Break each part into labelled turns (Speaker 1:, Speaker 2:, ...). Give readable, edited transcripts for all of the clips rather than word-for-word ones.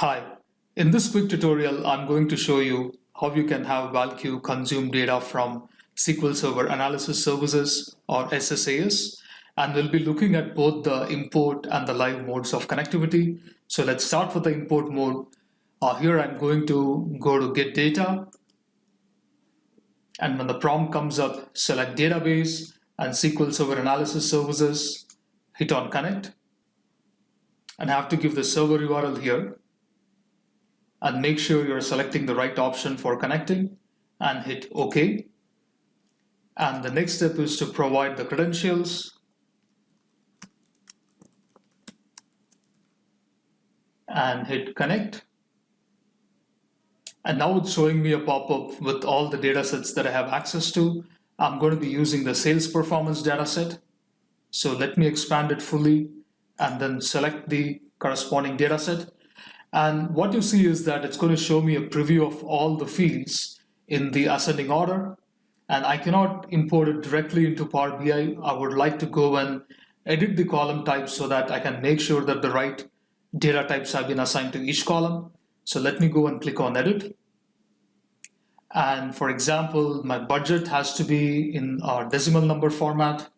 Speaker 1: Hi, in this quick tutorial, I'm going to show you how you can have ValQ consume data from SQL Server Analysis Services or SSAS, and we'll be looking at both the import and the live modes of connectivity. So let's start with the import mode. Here I'm going to go to get data, and when the prompt comes up, select database and SQL Server Analysis Services, hit on connect, and I have to give the server URL here. And make sure you're selecting the right option for connecting and hit OK. And the next step is to provide the credentials and hit connect. And now it's showing me a pop-up with all the data sets that I have access to. I'm going to be using the sales performance data set. So let me expand it fully and then select the corresponding data set. And what you see is that it's going to show me a preview of all the fields in the ascending order. And I cannot import it directly into Power BI. I would like to go and edit the column types so that I can make sure that the right data types have been assigned to each column. So let me go and click on edit. And for example, my budget has to be in our decimal number format.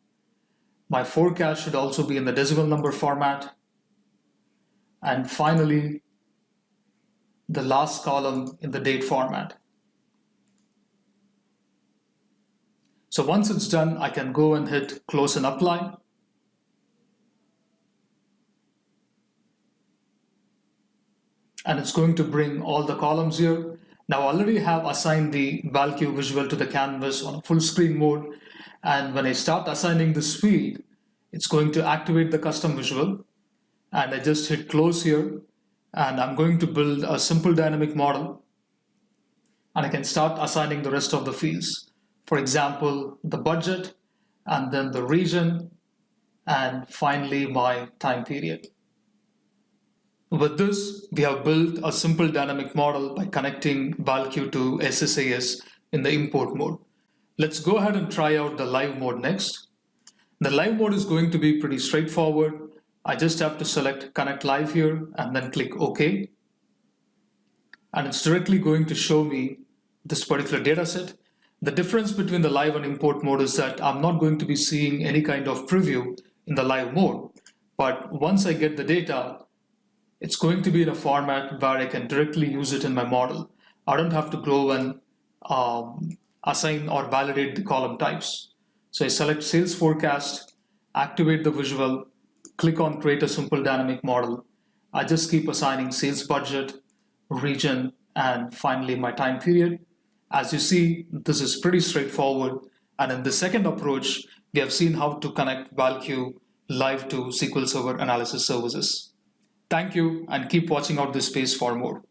Speaker 1: My forecast should also be in the decimal number format. And finally, the last column in the date format. So once it's done, I can go and hit close and apply. And it's going to bring all the columns here. Now I already have assigned the ValQ visual to the canvas on full screen mode. And when I start assigning this field, it's going to activate the custom visual. And I just hit close here. And I'm going to build a simple dynamic model, and I can start assigning the rest of the fields. For example, the budget, and then the region, and finally my time period. With this, we have built a simple dynamic model by connecting ValQ to SSAS in the import mode. Let's go ahead and try out the live mode next. The live mode is going to be pretty straightforward. I just have to select Connect Live here and then click OK. And it's directly going to show me this particular data set. The difference between the live and import mode is that I'm not going to be seeing any kind of preview in the live mode. But once I get the data, it's going to be in a format where I can directly use it in my model. I don't have to go and assign or validate the column types. So I select Sales Forecast, activate the visual, click on Create a Simple Dynamic Model. I just keep assigning sales budget, region, and finally my time period. As you see, this is pretty straightforward. And in the second approach, we have seen how to connect ValQ live to SQL Server Analysis Services. Thank you, and keep watching out this space for more.